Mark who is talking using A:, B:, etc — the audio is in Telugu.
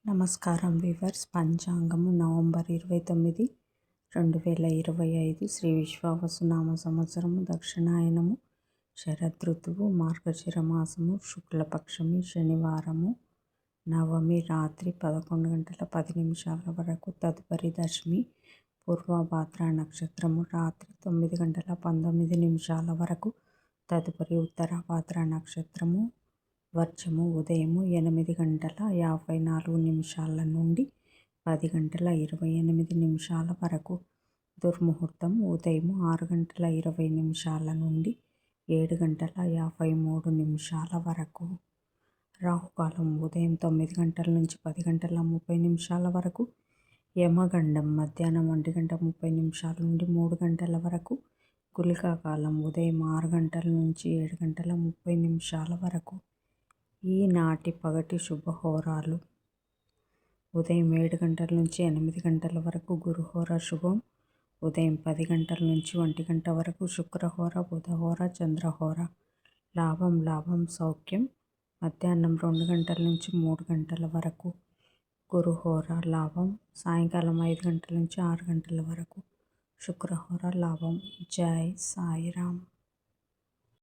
A: నమస్కారం వీవర్స్. పంచాంగము నవంబర్ 29, 2025 శ్రీ విశ్వావసునామ సంవత్సరము, దక్షిణాయనము, శరదృతువు, మార్గశిర మాసము, శుక్లపక్షమి, శనివారము, నవమి రాత్రి 11 గంటల 10 నిమిషాల వరకు, తదుపరి దశమి, పూర్వభాద్ర నక్షత్రము రాత్రి 9 గంటల 19 నిమిషాల వరకు, తదుపరి ఉత్తరభాద్ర నక్షత్రము, వర్జము ఉదయం 8 గంటల 54 నిమిషాల నుండి 10 గంటల 28 నిమిషాల వరకు, దుర్ముహూర్తం ఉదయం 6 గంటల 20 నిమిషాల నుండి 7 గంటల 53 నిమిషాల వరకు, రాహుకాలం ఉదయం 9 గంటల నుంచి 10 గంటల 30 నిమిషాల వరకు, యమగండం మధ్యాహ్నం 1 గంట 30 నిమిషాల నుండి 3 గంటల వరకు, గుళికా కాలం ఉదయం 6 గంటల నుంచి 7 గంటల 30 నిమిషాల వరకు. ఈనాటి పగటి శుభహోరాలు: ఉదయం 7 గంటల నుంచి 8 గంటల వరకు గురుహోర శుభం, ఉదయం 10 గంటల నుంచి 1 గంట వరకు శుక్రహోర, బుధహోర, చంద్రహోర. లాభం సౌఖ్యం, మధ్యాహ్నం 2 గంటల నుంచి 3 గంటల వరకు గురుహోర లాభం, సాయంకాలం 5 గంటల నుంచి 6 గంటల వరకు శుక్రహోర లాభం. జై సాయిరామ్.